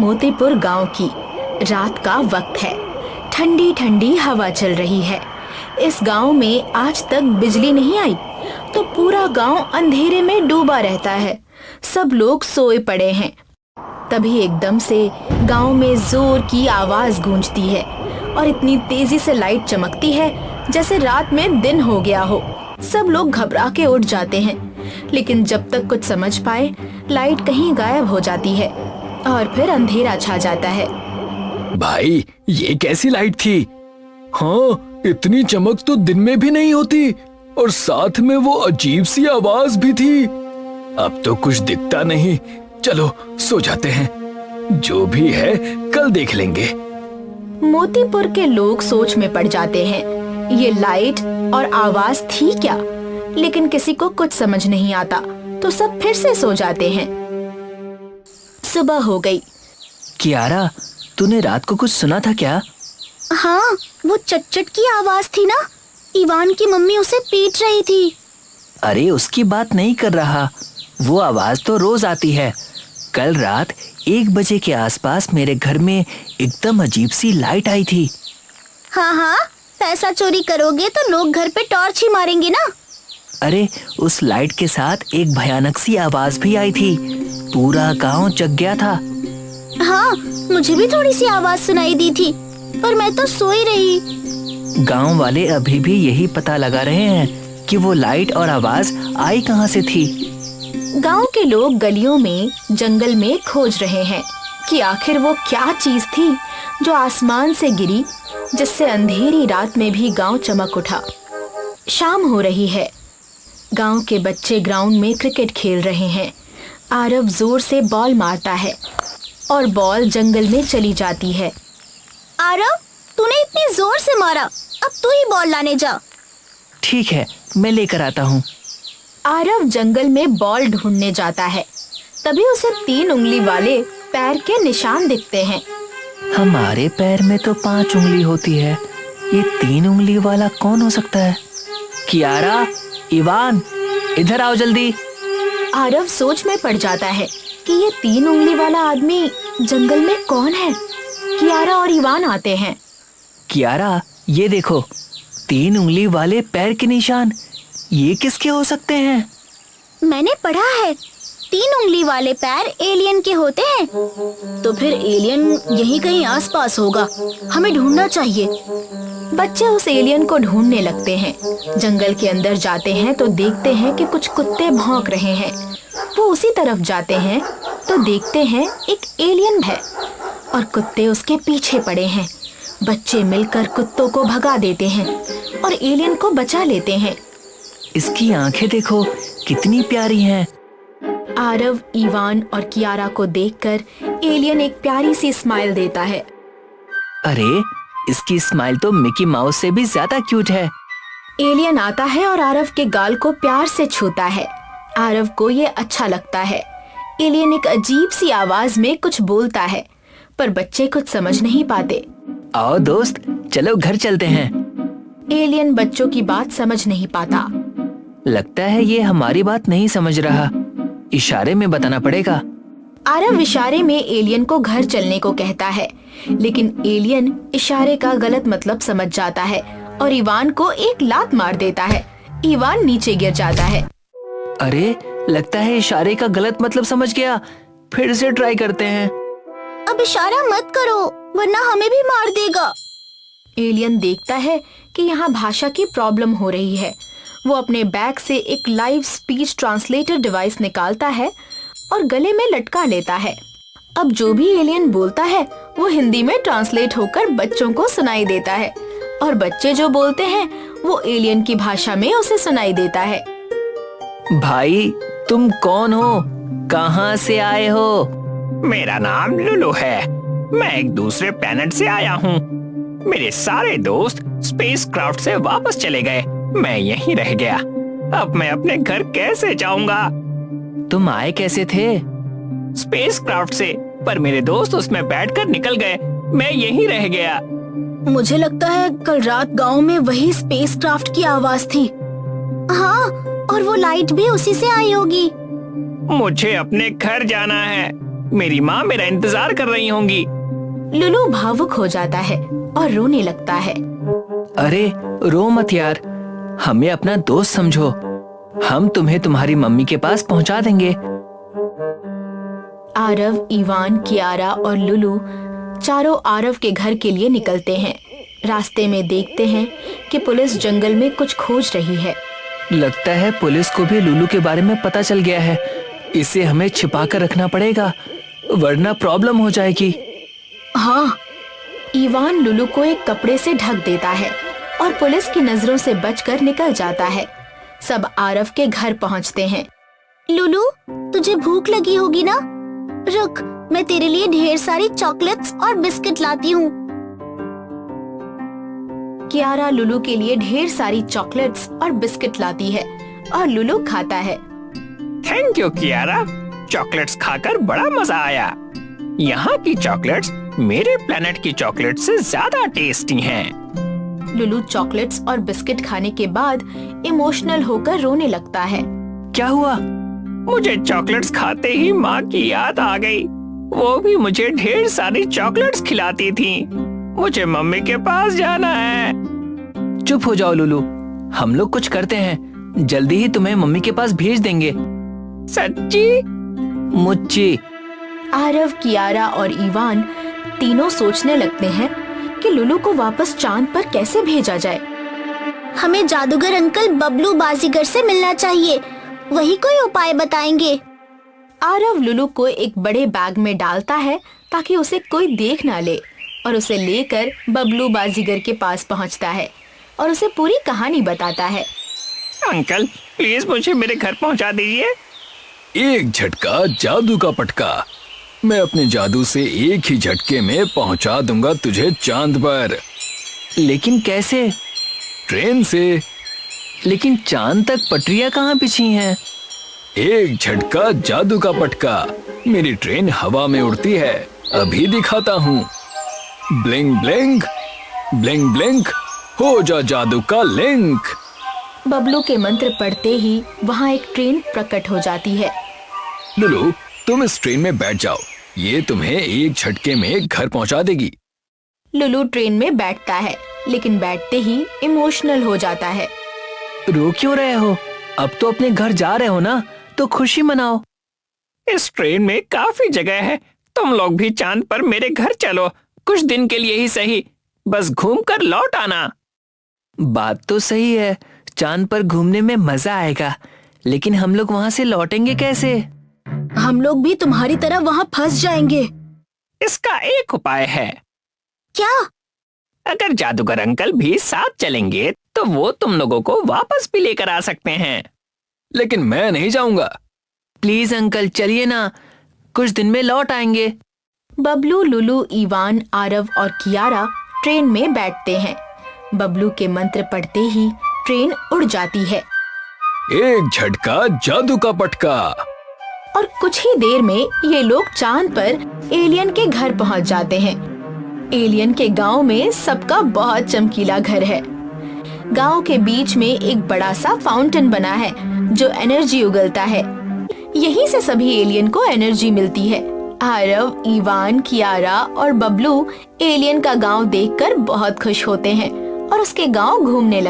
मोतीपुर गांव की। रात का वक्त है, ठंडी ठंडी हवा चल रही है। इस गांव में आज तक बिजली नहीं आई, तो पूरा गांव अंधेरे में डूबा रहता है। सब लोग सोए पड़े हैं। तभी एकदम से गांव में जोर की आवाज गूंजती है और इतनी तेजी से लाइट चमकती है जैसे रात में दिन हो गया हो। सब लोग घबरा के उठ जाते हैं, लेकिन जब तक कुछ समझ पाए, लाइट कहीं गायब हो जाती है और फिर अंधेरा छा जाता है। भाई, ये कैसी लाइट थी? हाँ, इतनी चमक तो दिन में भी नहीं होती, और साथ में वो अजीब सी आवाज भी थी। अब तो कुछ दिखता नहीं। चलो सो जाते हैं, जो भी है कल देख लेंगे। मोतीपुर के लोग सोच में पड़ जाते हैं। ये लाइट और आवाज थी क्या? लेकिन किसी को कुछ समझ नहीं आता, तो सब फिर से सो जाते हैं। सुबह हो गई। कियारा, तूने रात को कुछ सुना था क्या? हाँ, वो चट-चट की आवाज थी ना। इवान की मम्मी उसे पीट रही थी। अरे उसकी बात नहीं कर रहा, वो आवाज तो रोज आती है। कल रात 1 बजे के आसपास मेरे घर में एकदम अजीब सी लाइट आई थी। हाँ, पैसा चोरी करोगे तो लोग घर पे टॉर्च ही मारेंगे ना। अरे उस लाइट के साथ एक भयानक सी आवाज भी आई थी। पूरा गांव जग गया था। हाँ, मुझे भी थोड़ी सी आवाज सुनाई दी थी, पर मैं तो सोई रही। गांव वाले अभी भी यही पता लगा रहे हैं कि वो लाइट और आवाज आई कहां से थी। गांव के लोग गलियों में, जंगल में खोज रहे हैं कि आखिर वो क्या चीज थी जो आसमान से गिरी, जिससे अंधेरी रात में भी गांव चमक उठा। शाम हो रही है। गांव के बच्चे ग्राउंड में क्रिकेट खेल रहे हैं। आरव जोर से बॉल मारता है और बॉल जंगल में चली जाती है। आरव, तूने इतनी जोर से मारा, अब तू ही बॉल लाने जा। ठीक है, मैं लेकर आता हूँ। आरव जंगल में बॉल ढूंढने जाता है। तभी उसे 3 उंगली वाले पैर के निशान दिखते हैं। हमारे पैर में तो 5 उंगली होती है, ये 3 उंगली वाला कौन हो सकता है? कियारा, इवान, इधर आओ जल्दी। आरव सोच में पड़ जाता है कि ये 3 उंगली वाला आदमी जंगल में कौन है। कियारा और इवान आते हैं। कियारा, ये देखो, 3 उंगली वाले पैर के निशान, ये किसके हो सकते हैं? मैंने पढ़ा है, 3 उंगली वाले पैर एलियन के होते हैं। तो फिर एलियन यहीं कहीं आसपास होगा, हमें ढूंढना चाहिए। बच्चे उस एलियन को ढूंढने लगते हैं। जंगल के अंदर जाते हैं तो देखते हैं कि कुछ कुत्ते भौंक रहे हैं। वो उसी तरफ जाते हैं तो देखते हैं एक एलियन है और कुत्ते उसके पीछे पड़े हैं। बच्चे मिलकर कुत्तों को भगा देते हैं और एलियन को बचा लेते हैं। इसकी आंखें देखो, कितनी प्यारी हैं। आरव, इवान और कियारा को देखकर एलियन एक प्यारी सी स्माइल देता है। अरे, इसकी स्माइल तो मिकी माउस से भी ज्यादा क्यूट है। एलियन आता है और आरव के गाल को प्यार से छूता है। आरव को ये अच्छा लगता है। एलियन एक अजीब सी आवाज में कुछ बोलता है, पर बच्चे कुछ समझ नहीं पाते। आओ दोस्त, चलो घर चलते हैं। एलियन बच्चों की बात समझ नहीं पाता। लगता है ये हमारी बात नहीं समझ रहा, इशारे में बताना पड़ेगा। आरव इशारे में एलियन को घर चलने को कहता है, लेकिन एलियन इशारे का गलत मतलब समझ जाता है और इवान को एक लात मार देता है। इवान नीचे गिर जाता है। अरे, लगता है इशारे का गलत मतलब समझ गया। फिर से ट्राई करते हैं। अब इशारा मत करो, वरना हमें भी मार देगा। एलियन देखता है कि यहाँ भाषा की प्रॉब्लम हो रही है। वो अपने बैग से एक लाइव स्पीच ट्रांसलेटर डिवाइस निकालता है और गले में लटका लेता है। अब जो भी एलियन बोलता है वो हिंदी में ट्रांसलेट होकर बच्चों को सुनाई देता है और बच्चे जो बोलते हैं वो एलियन की भाषा में उसे सुनाई देता है। भाई, तुम कौन हो? कहाँ से आए हो? मेरा नाम लुलू है। मैं एक दूसरे प्लेनेट से आया हूँ। मेरे सारे दोस्त स्पेसक्राफ्ट से वापस चले गए, मैं यहीं रह गया। अब मैं अपने घर कैसे जाऊंगा? तुम आए कैसे थे? स्पेसक्राफ्ट से, पर मेरे दोस्त उसमें बैठकर निकल गए, मैं यहीं रह गया। मुझे लगता है कल रात गांव में वही स्पेसक्राफ्ट की आवाज थी। हाँ, और वो लाइट भी उसी से आई होगी। मुझे अपने घर जाना है। मेरी माँ मेरा इंतजार कर रही होंगी। लुलु भावुक हो जाता है और रोने लगता है। अरे रो मत यार, हमें अपना दोस्त समझो। हम तुम्हें तुम्हारी मम्मी के पास पहुंचा देंगे। आरव, इवान, कियारा और लुलु चारों आरव के घर के लिए निकलते हैं। रास्ते में देखते हैं कि पुलिस जंगल में कुछ खोज रही है। लगता है पुलिस को भी लुलु के बारे में पता चल गया है। इसे हमें छिपा कर रखना पड़ेगा, वरना प्रॉब्लम हो जाएगी। हाँ, इवान लुलु को एक कपड़े से ढक देता है और पुलिस की नजरों से बचकर निकल जाता है। सब आरव के घर पहुंचते हैं। लुलु, तुझे भूख लगी होगी ना? रुक, मैं तेरे लिए ढेर सारी चॉकलेट्स और बिस्किट लाती हूँ। कियारा लुलु के लिए ढेर सारी चॉकलेट्स और बिस्किट लाती है और लुलु खाता है। थैंक यू कियारा, चॉकलेट्स खाकर बड़ा मजा आया। यहाँ की चॉकलेट्स मेरे प्लेनेट की चॉकलेट से ज्यादा टेस्टी हैं। लुलु चॉकलेट्स और बिस्किट खाने के बाद इमोशनल होकर रोने लगता है। क्या हुआ? मुझे चॉकलेट्स खाते ही माँ की याद आ गई। वो भी मुझे ढेर सारी चॉकलेट्स खिलाती थी। मुझे मम्मी के पास जाना है। चुप हो जाओ लुलु, हम लोग कुछ करते हैं। जल्दी ही तुम्हें मम्मी के पास भेज देंगे। सच्ची? मुच्ची। आरव, कियारा और इवान तीनों सोचने लगते हैं कि लुलु को वापस चांद पर कैसे भेजा जाए। हमें जादूगर अंकल बबलू बाजीगर से मिलना चाहिए, वही कोई उपाय बताएंगे। आरव लुलु को एक बड़े बैग में डालता है ताकि उसे कोई देख ना ले और उसे लेकर बबलू बाजीगर के पास पहुंचता है और उसे पूरी कहानी बताता है। अंकल प्लीज मुझे मेरे घर पहुंचा दीजिए। एक झटका जादू का पटका। मैं अपने जादू से एक ही झटके में पहुंचा दूंगा तुझे चांद पर। लेकिन कैसे? ट्रेन से। लेकिन चांद तक पटरियां कहाँ बिछी हैं? एक झटका जादू का पटका। मेरी ट्रेन हवा में उड़ती है, अभी दिखाता हूँ। ब्लिंग ब्लिंग ब्लिंग ब्लिंग, हो जा जादू का लिंक। बबलू के मंत्र पढ़ते ही वहाँ एक ट्रेन प्रकट हो जाती है। लुलु, तुम इस ट्रेन में बैठ जाओ, ये तुम्हें एक झटके में घर पहुंचा देगी। लुलु ट्रेन में बैठता है, लेकिन बैठते ही इमोशनल हो जाता है। रो क्यों रहे हो? अब तो अपने घर जा रहे हो ना, तो खुशी मनाओ। इस ट्रेन में काफी जगह है, तुम लोग भी चांद पर मेरे घर चलो, कुछ दिन के लिए ही सही, बस घूम कर लौट आना। बात तो सही है, चांद पर घूमने में मजा आएगा, लेकिन हम लोग वहाँ से लौटेंगे कैसे? हम लोग भी तुम्हारी तरह वहाँ फंस जाएंगे। इसका एक उपाय है। क्या? अगर जादूगर अंकल भी साथ चलेंगे तो वो तुम लोगों को वापस भी लेकर आ सकते हैं। लेकिन मैं नहीं जाऊंगा। प्लीज अंकल चलिए ना, कुछ दिन में लौट आएंगे। बबलू, लुलु, इवान, आरव और कियारा ट्रेन में बैठते हैं। बबलू के मंत्र पढ़ते ही ट्रेन उड़ जाती है एक झटका जादू का पटका। और कुछ ही देर में ये लोग चांद पर एलियन के घर पहुंच जाते हैं। एलियन के गांव में सबका बहुत चमकीला घर है। गांव के बीच में एक बड़ा सा फाउंटेन बना है जो एनर्जी उगलता है। यहीं से सभी एलियन को एनर्जी मिलती है। आरव, इवान, कियारा और बबलू एलियन का गांव देखकर बहुत खुश होते हैं और उसके गांव घूमने लगते हैं।